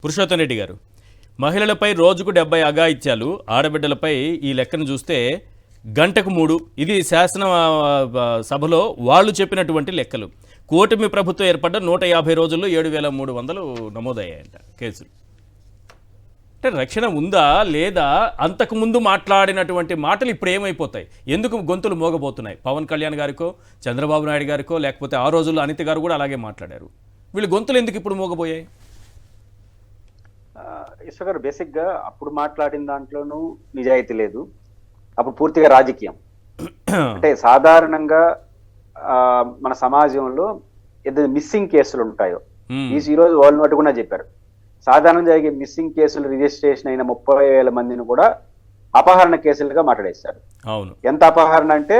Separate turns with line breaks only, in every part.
పురుషోత్తం రెడ్డి గారు, మహిళలపై రోజుకు 70 అఘాయిత్యాలు, ఆడబిడ్డలపై ఈ లెక్కను చూస్తే గంటకు 3. ఇది శాసన సభలో వాళ్ళు చెప్పినటువంటి లెక్కలు. కూటమి ప్రభుత్వం ఏర్పడ్డ 150 రోజుల్లో 7,300 నమోదయ్యాయంట కేసులు. అంటే రక్షణ ఉందా లేదా? అంతకుముందు మాట్లాడినటువంటి మాటలు ఇప్పుడు ఏమైపోతాయి? ఎందుకు గొంతులు మోగబోతున్నాయి? పవన్ కళ్యాణ్ గారికో, చంద్రబాబు నాయుడు గారికో, లేకపోతే ఆ రోజుల్లో అనిత గారు కూడా అలాగే మాట్లాడారు. వీళ్ళు గొంతులు ఎందుకు ఇప్పుడు మోగబోయాయి?
ఈశ్వర్ గారు, బేసిక్ గా అప్పుడు మాట్లాడిన దాంట్లోనూ నిజాయితీ లేదు. అప్పుడు పూర్తిగా రాజకీయం. అంటే సాధారణంగా మన సమాజంలో ఏదైతే మిస్సింగ్ కేసులు ఉంటాయో, ఈ రోజు వాళ్ళు అటుకున్నా చెప్పారు, సాధారణంగా జరిగే మిస్సింగ్ కేసులు రిజిస్ట్రేషన్ అయిన 30,000 మందిని కూడా అపహరణ కేసులుగా మాట్లాడేశారు.
అవును. ఎంత
అపహరణ అంటే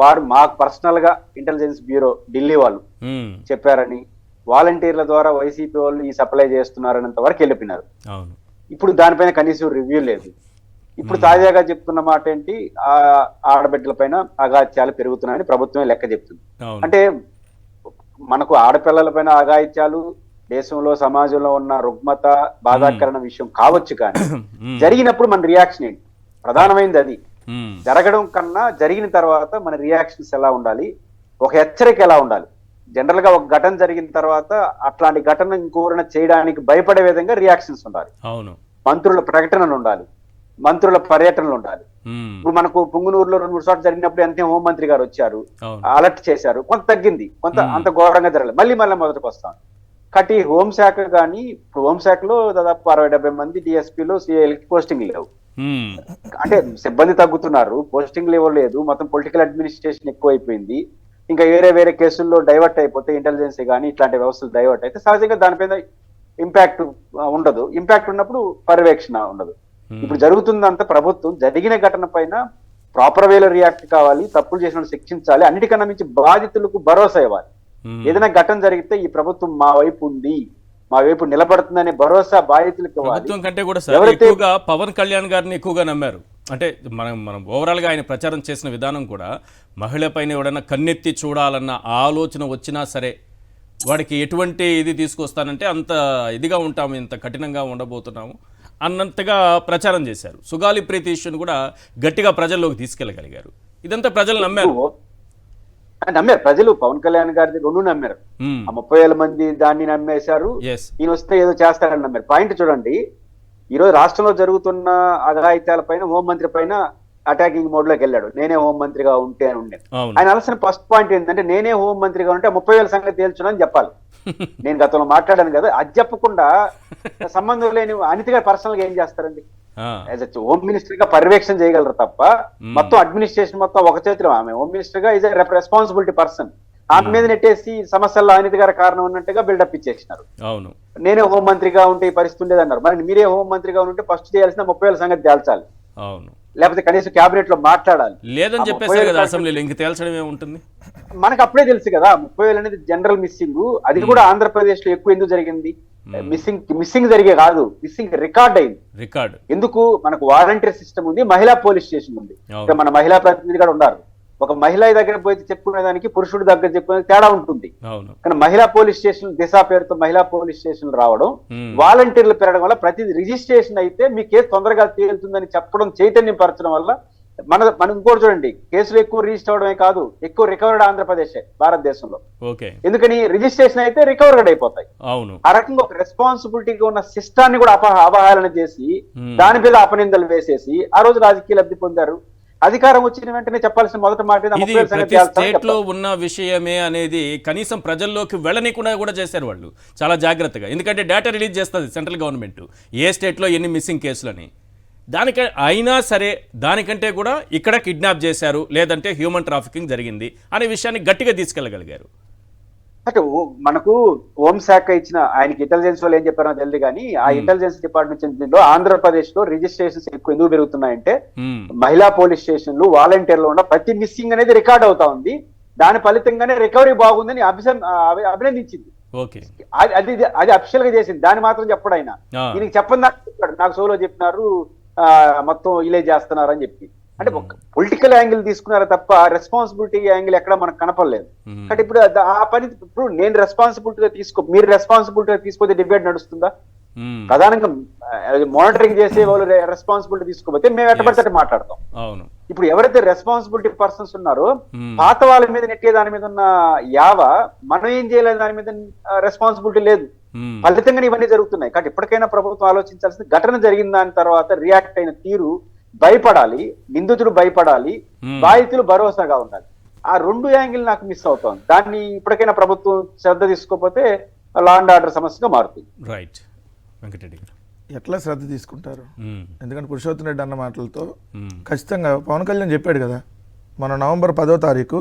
వారు మాకు పర్సనల్ గా ఇంటెలిజెన్స్ బ్యూరో ఢిల్లీ వాళ్ళు చెప్పారని, వాలంటీర్ల ద్వారా వైసీపీ వాళ్ళు ఈ సప్లై చేస్తున్నారన్నంత వరకు వెళ్ళిపోయినారు. ఇప్పుడు దానిపైన కనీసం రివ్యూ లేదు. ఇప్పుడు తాజాగా చెప్తున్న మాట ఏంటి, ఆడబిడ్డల పైన అఘాయిత్యాలు పెరుగుతున్నాయని ప్రభుత్వమే లెక్క చెప్తుంది. అంటే మనకు ఆడపిల్లల పైన అఘాయిత్యాలు దేశంలో సమాజంలో ఉన్న రుగ్మత బాధాకరణ విషయం కావచ్చు, కానీ జరిగినప్పుడు మన రియాక్షన్ ఏంటి? ప్రధానమైనది అది. జరగడం కన్నా జరిగిన తర్వాత మన రియాక్షన్స్ ఎలా ఉండాలి, ఒక హెచ్చరిక ఎలా ఉండాలి. జనరల్ గా ఒక ఘటన జరిగిన తర్వాత అట్లాంటి ఘటన ఇంకోరైనా చేయడానికి భయపడే విధంగా రియాక్షన్స్ ఉండాలి.
అవును.
మంత్రుల ప్రకటనలు ఉండాలి, మంత్రుల పర్యటనలు ఉండాలి. ఇప్పుడు మనకు పుంగునూరులో 2-3 చోట్ల జరిగినప్పుడు అంతే హోంమంత్రి గారు వచ్చారు, అలర్ట్ చేశారు, కొంత తగ్గింది, కొంత అంత ఘోరంగా జరగలేదు, మళ్ళీ మొదటికి వస్తాం. కటి హోంశాఖ కానీ, ఇప్పుడు హోంశాఖలో దాదాపు 60-70 మంది డిఎస్పీలు సిఐలకి పోస్టింగ్ లేవు. అంటే సిబ్బంది తగ్గుతున్నారు, పోస్టింగ్ ఇవ్వలేదు, మొత్తం పొలిటికల్ అడ్మినిస్ట్రేషన్ ఎక్కువైపోయింది. ఇంకా వేరే కేసుల్లో డైవర్ట్ అయిపోతే, ఇంటెలిజెన్సీ కానీ ఇట్లాంటి వ్యవస్థలు డైవర్ట్ అయితే సహజంగా దానిపైన ఇంపాక్ట్ ఉండదు. ఇంపాక్ట్ ఉన్నప్పుడు పర్యవేక్షణ ఉండదు. ఇప్పుడు జరుగుతుందంతా ప్రభుత్వం జరిగిన ఘటన పైన ప్రాపర్ వేలో రియాక్ట్ కావాలి, తప్పులు చేసిన శిక్షించాలి, అన్నిటికన్నా మించి బాధితులకు భరోసా ఇవ్వాలి. ఏదైనా ఘటన జరిగితే ఈ ప్రభుత్వం మా వైపు ఉంది, మా వైపు నిలబడుతుందనే భరోసా బాధితులకు
ప్రభుత్వం కంటే కూడా ఎక్కువగా పవన్ కళ్యాణ్ గారిని ఎక్కువగా నమ్మారు. అంటే మనం ఓవరాల్గా ఆయన ప్రచారం చేసిన విధానం కూడా మహిళ పైన ఎవడన్నా కన్నెత్తి చూడాలన్న ఆలోచన వచ్చినా సరే వాడికి ఎటువంటి ఇది తీసుకొస్తానంటే అంత ఇదిగా ఉంటాము, ఇంత కఠినంగా ఉండబోతున్నాము అన్నంతగా ప్రచారం చేశారు. సుగాలి ప్రీతి ఇష్యూని కూడా గట్టిగా ప్రజల్లోకి తీసుకెళ్ళగలిగారు. ఇదంతా ప్రజలు నమ్మారు.
ప్రజలు పవన్ కళ్యాణ్ గారిది 2 నమ్మారు. ఆ 30,000 మంది దాన్ని నమ్మేశారు, ఈయన వస్తే ఏదో చేస్తారని నమ్మారు. పాయింట్ చూడండి, ఈ రోజు రాష్ట్రంలో జరుగుతున్న అఘాయిత్యాల పైన హోంమంత్రి పైన అటాకింగ్ మోడ్ లోకి వెళ్ళాడు. నేనే హోంమంత్రిగా ఉంటే అని ఉండే ఆయన అలసిన ఫస్ట్ పాయింట్ ఏంటంటే, నేనే హోంమంత్రిగా ఉంటే 30,000 సంగతి తేల్చునని చెప్పాలి. నేను గతంలో మాట్లాడాను కదా, అది చెప్పకుండా సంబంధం లేని అనిత గారు పర్సనల్ గా ఏం చేస్తారండి? హోమ్ మినిస్టర్ గా పర్యవేక్షణ చేయగలరు తప్ప మొత్తం అడ్మినిస్ట్రేషన్ మొత్తం ఒక చేతిలో. ఆమె హోమ్ మినిస్టర్ గా ఈజ్ రెస్పాన్సిబిలిటీ పర్సన్. ఆమె మీద నెట్టేసి సమస్యల్లో అనిత గారి కారణం అన్నట్టుగా బిల్డప్ ఇచ్చేసినారు.
అవును,
నేనే హోంమంత్రిగా ఉంటే ఈ పరిస్థితి ఉండేది అన్నారు. మరి మీరే హోంమంత్రిగా ఉంటే ఫస్ట్ చేయాల్సిన 30,000 సంగతి తేల్చాలి.
అవును,
లేకపోతే కనీసం క్యాబినెట్ లో మాట్లాడాలి.
లేదని చెప్పేసి కదా అసెంబ్లీలో ఇంక తేల్చడం ఏముంటుంది?
మనకు అప్పుడే తెలుసు కదా 30,000 అనేది జనరల్ మిస్సింగ్. అది కూడా ఆంధ్రప్రదేశ్ లో ఎక్కువ ఎందుకు జరిగింది? మిస్సింగ్ జరిగే కాదు, మిస్సింగ్ రికార్డ్ అయింది.
రికార్డ్ ఎందుకు?
మనకు వాలంటీర్ సిస్టమ్ ఉంది, మహిళా పోలీస్ స్టేషన్ ఉంది. మన మహిళా ప్రతినిధి కూడా ఉన్నారు. ఒక మహిళ దగ్గర పోయి చెప్పుకునేదానికి పురుషుడి దగ్గర చెప్పుకునే తేడా ఉంటుంది. కానీ మహిళా పోలీస్ స్టేషన్, దిశ పేరుతో మహిళా పోలీస్ స్టేషన్ రావడం, వాలంటీర్లు పెరగడం వల్ల ప్రతి రిజిస్ట్రేషన్ అయితే మీ కేసు తొందరగా తేలుతుందని చెప్పడం, చైతన్యం పరచడం వల్ల మనం ఇంకోటి చూడండి, కేసులు ఎక్కువ రిజిస్టర్ అవడమే కాదు, ఎక్కువ రికవర్డ్ ఆంధ్రప్రదేశ్ భారతదేశంలో. ఎందుకని రిజిస్ట్రేషన్ అయితే రికవర్డ్ అయిపోతాయి. ఆ రకంగా ఒక రెస్పాన్సిబిలిటీగా ఉన్న సిస్టాన్ని కూడా అవహేళన చేసి దాని మీద అపనిందలు వేసేసి ఆ రోజు రాజకీయ లబ్ధి పొందారు. అధికారం వచ్చిన వెంటనే చెప్పాల్సిన మొదటి మాట
స్టేట్ లో ఉన్న విషయమే అనేది కనీసం ప్రజల్లోకి వెళ్ళనీకుండా కూడా చేశారు వాళ్ళు చాలా జాగ్రత్తగా. ఎందుకంటే డేటా రిలీజ్ చేస్తుంది సెంట్రల్ గవర్నమెంట్ ఏ స్టేట్ లో ఎన్ని మిస్సింగ్ కేసులని. అయినా సరే దానికంటే కూడా ఇక్కడ కిడ్నాప్ చేశారు, లేదంటే హ్యూమన్ ట్రాఫికింగ్ జరిగింది అనే విషయాన్ని గట్టిగా తీసుకెళ్ళగలిగారు.
అంటే మనకు హోంశాఖ ఇచ్చిన ఆయనకి ఇంటెలిజెన్స్ వాళ్ళు ఏం చెప్పారో తెలియదు, కానీ ఆ ఇంటెలిజెన్స్ డిపార్ట్మెంట్ లో ఆంధ్రప్రదేశ్ లో రిజిస్ట్రేషన్స్ ఎక్కువ ఎందుకు పెరుగుతున్నాయంటే మహిళా పోలీస్ స్టేషన్లు, వాలంటీర్లు ఉన్న ప్రతి మిస్సింగ్ అనేది రికార్డ్ అవుతా ఉంది. దాని ఫలితంగానే రికవరీ బాగుందని అభినందించింది. అది అఫిషియల్ గా చేసింది. దాన్ని మాత్రం చెప్పడు ఆయన. ఈయనకి చెప్పని నాకు సోలో చెప్పినారు, మొత్తం ఇలా చేస్తున్నారు అని చెప్పి. అంటే ఒక పొలిటికల్ యాంగిల్ తీసుకున్నారా తప్ప రెస్పాన్సిబిలిటీ యాంగిల్ ఎక్కడ మనకు కనపడలేదు. అంటే ఇప్పుడు ఆ పని ఇప్పుడు నేను రెస్పాన్సిబిలిటీగా మీరు రెస్పాన్సిబిలిటీగా తీసుకుంటే డిబేట్ నడుస్తుందా? ప్రధానంగా మానిటరింగ్ చేసే వాళ్ళు రెస్పాన్సిబిలిటీ తీసుకోకపోతే మేము ఎట్టబడితే మాట్లాడతాం.
అవును.
ఇప్పుడు ఎవరైతే రెస్పాన్సిబిలిటీ పర్సన్స్ ఉన్నారో పాత వాళ్ళ మీద నెట్టే దాని మీద ఉన్న యావ మనం ఏం చేయలేదు, దాని మీద రెస్పాన్సిబిలిటీ లేదు. ఫలితంగా ఇవన్నీ జరుగుతున్నాయి. కాబట్టి ఇప్పటికైనా ప్రభుత్వం ఆలోచించాల్సింది, ఘటన జరిగిన దాని తర్వాత రియాక్ట్ అయిన తీరు భయపడాలి, నిందితుడు భయపడాలి, బాధితులు భరోసాగా ఉండాలి. ఆ రెండు యాంగిల్ నాకు మిస్ అవుతోంది. దాన్ని ఇప్పటికైనా ప్రభుత్వం శ్రద్ధ తీసుకోకపోతే లా అండ్ ఆర్డర్ సమస్యగా మారుతుంది.
రైట్. వెంకటరెడ్డి గారు
ఎట్లా శ్రద్ధ తీసుకుంటారు? ఎందుకంటే పురుషోత్తమ రెడ్డి అన్న మాటలతో ఖచ్చితంగా పవన్ కళ్యాణ్ చెప్పాడు కదా, మన నవంబర్ 10వ తారీఖు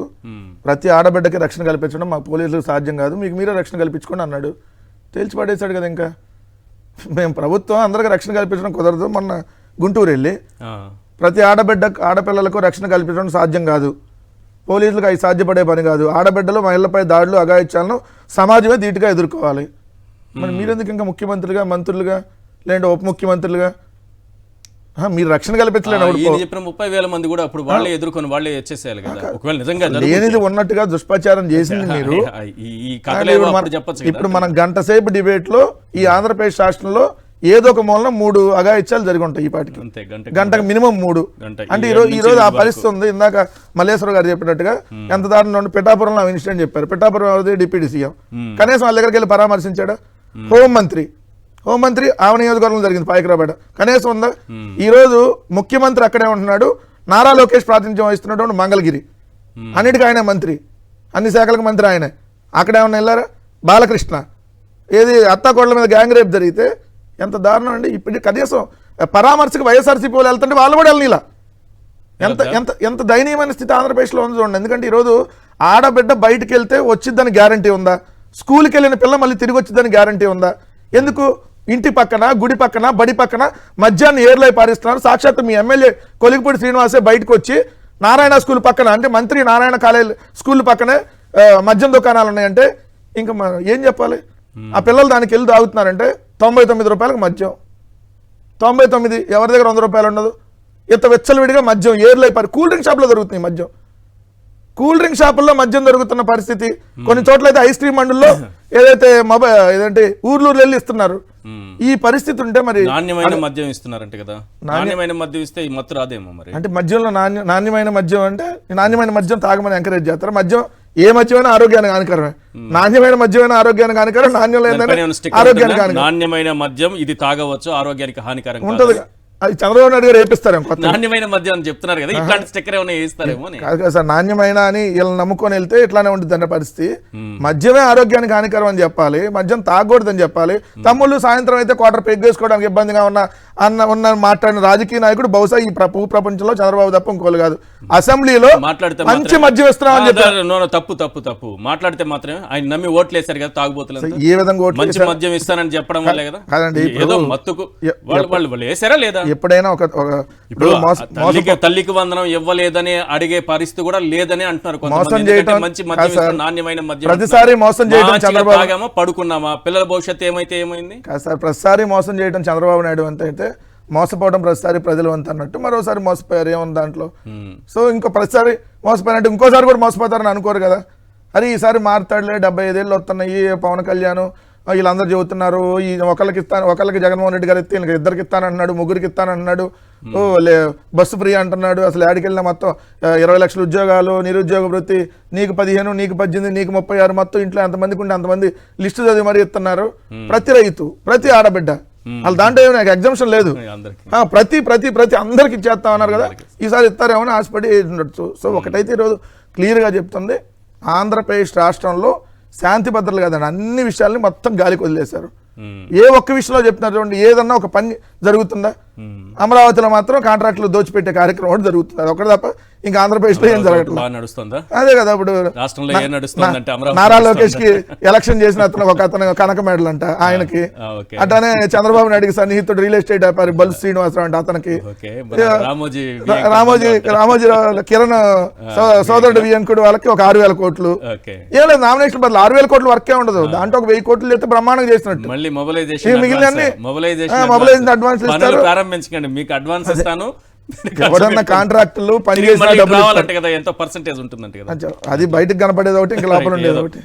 ప్రతి ఆడబిడ్డకి రక్షణ కల్పించడం మా పోలీసులకు సాధ్యం కాదు, మీకు మీరే రక్షణ కల్పించుకోండి అన్నాడు. తేల్చి పడేశాడు కదా. ఇంకా మేము ప్రభుత్వం అందరికీ రక్షణ కల్పించడం కుదరదు, మొన్న గుంటూరు వెళ్ళి ప్రతి ఆడపిల్లలకు రక్షణ కల్పించడం సాధ్యం కాదు, పోలీసులకు అవి సాధ్యపడే పని కాదు, ఆడబిడ్డలు మహిళలపై దాడులు అఘాయిత్యాలను సమాజమే ధీటుగా ఎదుర్కోవాలి. మరి మీరెందుకు ఇంకా ముఖ్యమంత్రులుగా, మంత్రులుగా, లేదంటే ఉప ముఖ్యమంత్రులుగా మీరు రక్షణ కల్పించలేను?
చెప్పిన 30,000 మంది కూడా అప్పుడు వాళ్ళే ఎదుర్కొని వాళ్ళే వచ్చేసేయాలి కదా. ఒకవేళ నిజంగా
లేనిది ఉన్నట్టుగా దుష్ప్రచారం చేసింది మీరు. ఇప్పుడు మనం గంట సేపు డిబేట్ లో ఈ ఆంధ్రప్రదేశ్ రాష్ట్రంలో ఏదో ఒక మూలన 3 అఘాయిత్యాలు జరిగి ఉంటాయి ఈ పాటికి, గంటకు మినిమం 3. అంటే ఈ రోజు ఆ పరిస్థితి ఉంది. ఇందాక మల్లేశ్వర గారు చెప్పినట్టుగా ఎంత దారుణం. పిఠాపురంలో ఇన్సిడెంట్ చెప్పారు. పిఠాపురం డిప్యూటీ సీఎం కనీసం వాళ్ళ దగ్గరికి వెళ్ళి పరామర్శించాడా? హోంమంత్రి ఆ నియోజకవర్గంలో జరిగింది పాయకరాబేట, కనీసం ఉందా? ఈ రోజు ముఖ్యమంత్రి అక్కడే ఉంటున్నాడు, నారా లోకేష్ ప్రాతినిధ్యం వహిస్తున్నటువంటి మంగళగిరి, అన్నిటికీ ఆయన మంత్రి, అన్ని శాఖలకు మంత్రి ఆయనే. అక్కడే ఉన్న వెళ్ళారా? బాలకృష్ణ ఏది అత్తాకోట్ల మీద గ్యాంగ్ రేప్ జరిగితే ఎంత దారుణం అండి. ఇప్పుడు కనీసం పరామర్శకు వైఎస్ఆర్సీపీ వాళ్ళు వెళ్తుంటే వాళ్ళు కూడా వెళ్ళనిలా. ఎంత ఎంత ఎంత దయనీయమైన స్థితి ఆంధ్రప్రదేశ్లో ఉంది చూడండి. ఎందుకంటే ఈరోజు ఆడబిడ్డ బయటకు వెళ్తే వచ్చిద్దని గ్యారంటీ ఉందా? స్కూల్కి వెళ్ళిన పిల్ల మళ్ళీ తిరిగి వచ్చిద్దని గ్యారంటీ ఉందా? ఎందుకు ఇంటి పక్కన, గుడి పక్కన, బడి పక్కన మద్యాన్ని ఏర్లై పారిస్తున్నారు. సాక్షాత్ మీ ఎమ్మెల్యే కొలిగిపూడి శ్రీనివాసే బయటకు వచ్చి నారాయణ స్కూల్ పక్కన, అంటే మంత్రి నారాయణ కాలేజ్ స్కూల్ పక్కనే మద్యం దుకాణాలు ఉన్నాయంటే ఇంకా ఏం చెప్పాలి? ఆ పిల్లలు దానికి వెళ్ళి తాగుతున్నారంటే 99 రూపాయలకు మద్యం, 99, ఎవరి దగ్గర 100 రూపాయలు ఉండదు. ఇంత వెచ్చలవిడిగా మద్యం ఏర్లై పారి కూల్ డ్రింక్ షాప్లో దొరుకుతుంది మద్యం. కూల్ డ్రింక్ షాపుల్లో మద్యం దొరుకుతున్న పరిస్థితి, కొన్ని చోట్ల అయితే ఐస్ క్రీమ్ మండుల్లో ఏదైతే ఏదంటే ఊర్లు వెళ్ళి ఇస్తున్నారు. ఈ పరిస్థితి ఉంటే మరి
నాణ్యమైన మద్యం ఇస్తున్నారంటే కదా, నాణ్యమైన మద్యం ఇస్తే ఈ మత్తు రాదేమో మరి.
అంటే మద్యంలో నాణ్యమైన మద్యం అంటే నాణ్యమైన మద్యం తాగమని ఎంకరేజ్ చేస్తారు. మద్యం ఏ మద్యమైనా ఆరోగ్యానికి హానికరమే. నాణ్యమైన మద్యమైన ఆరోగ్యానికి హానికరం, నాణ్యం లేదని ఆరోగ్యానికి హానికరం.
నాణ్యమైన మద్యం ఇది తాగవచ్చు, ఆరోగ్యానికి హానికరం
ఉంటుంది. అది చంద్రబాబు నాయుడు గారు వేపిస్తారు.
నాణ్యమైన మద్యం అని చెప్తున్నారు కదా, ఇట్లాంటి స్టిక్కర్ ఏమైనా వేస్తారేమో.
కాదు కదా సార్, నాణ్యమైన అని వీళ్ళని నమ్ముకొని వెళ్తే ఇట్లానే ఉంటుంది అన్న పరిస్థితి. మద్యమే ఆరోగ్యానికి హానికరం అని చెప్పాలి, మద్యం తాగకూడదని చెప్పాలి. తమ్ముళ్ళు సాయంత్రం అయితే క్వార్టర్ పెగ్ వేసుకోవడానికి ఇబ్బందిగా ఉన్న మాట్లాడిన రాజకీయ నాయకుడు బహుశా ఈ ప్రపంచంలో చంద్రబాబు తప్ప ఇంకోలు కాదు. అసెంబ్లీలో మంచి మద్యం ఇస్తున్నామని చెప్పారు.
తప్పు మాట్లాడితే మాత్రమే ఆయన నమ్మి ఓట్లు వేశారు కదా తాగుబోతులు.
ఏ విధంగా
మంచి మద్యం ఇస్తానని చెప్పడం వల్లే కదా. కాదండి, ఏదో మత్తుకు వాళ్ళు వేసారా లేదా?
ఎప్పుడైనా
తల్లికి వందనం ఇవ్వలేదని అడిగే పరిస్థితి కూడా లేదని అంటున్నారు. మోసం చేయడం, మంచి మద్యం, నాణ్యమైన మద్యం
ప్రతిసారి మోసం చేయడం చంద్రబాబు.
పడుకున్నామా, పిల్లల భవిష్యత్తు ఏమైతే ఏమైంది?
సార్ ప్రతిసారి మోసం చేయడం చంద్రబాబు నాయుడు అంత అయితే, మోసపోవడం ప్రతిసారి ప్రజలు అంత అన్నట్టు మరోసారి మోసపోయారు ఏముంది దాంట్లో. సో ఇంకో ప్రతిసారి మోసపోయినట్టు ఇంకోసారి కూడా మోసపోతారని అనుకోరు కదా. అది ఈసారి మారుతాడులే, 75 ఏళ్ళు వస్తున్నాయి, పవన్ కళ్యాణ్ వీళ్ళందరూ చెబుతున్నారు ఈ ఒకళ్ళకి జగన్మోహన్ రెడ్డి గారు ఎత్తి ఇద్దరికి ఇస్తానంటున్నాడు, ముగ్గురికి ఇస్తానంటున్నాడు, బస్సు ఫ్రీ అంటున్నాడు. అసలు యాడికి వెళ్ళినా మొత్తం 20 లక్షల ఉద్యోగాలు, నిరుద్యోగ వృత్తి, నీకు 15, నీకు 18, నీకు 36, మొత్తం ఇంట్లో ఎంతమందికి ఉంటే అంతమంది లిస్టు చదివి మరీ ఇస్తున్నారు. ప్రతి రైతు, ప్రతి ఆడబిడ్డ, వాళ్ళు దాంట్లో నాకు ఎగ్జామ్షన్ లేదు, ప్రతి ప్రతి ప్రతి అందరికి ఇచ్చేస్తా ఉన్నారు కదా, ఈసారి ఇస్తారేమో అని ఆశపడి ఉండొచ్చు. సో ఒకటైతే ఈరోజు క్లియర్గా చెప్తుంది, ఆంధ్రప్రదేశ్ రాష్ట్రంలో శాంతి భద్రతలు కదండి, అన్ని విషయాల్ని మొత్తం గాలికి వదిలేశారు. ఏ ఒక్క విషయంలో చెప్తున్నారు చూడండి, ఏదన్నా ఒక పని జరుగుతుందా? అమరావతిలో మాత్రం కాంట్రాక్టులు దోచిపెట్టే కార్యక్రమం కూడా జరుగుతుంది, అది ఒకటి తప్ప ఇంకా ఆంధ్రప్రదేశ్లో ఏం జరగట్లేదు. అదే కదా ఇప్పుడు నారా లోకేష్ కి ఎలక్షన్ చేసిన అతను కనకమేడలు అంట ఆయనకి, అట్లానే చంద్రబాబు నాయుడుకి సన్నిహితుడు రియల్ ఎస్టేట్ వ్యాపారి బల్సు శ్రీనివాసరావు అంటే అతనికి, రామోజీ కిరణ్ సోదరుడు వియంకుడు వాళ్ళకి ఒక 6,000 కోట్లు. ఏం లేదు, నామినేషన్ బదులు 6,000 కోట్లు వర్కే ఉండదు, దాంట్లో ఒక 1000 కోట్లు అయితే బ్రహ్మాండంగా చేసినట్టు. మొబిలైజేషన్ అడ్వాన్స్ ఇస్తారు,
ప్రారంభించండి, మీకు అడ్వాన్స్ ఇస్తాను.
ఎవరన్నా కాంట్రాక్టులు పని చేసిన
ఎంత పర్సెంటేజ్ ఉంటుందంటే
అది బయటకు కనపడేది ఒకటి, ఇంకా లోపల ఉండేది ఒకటి.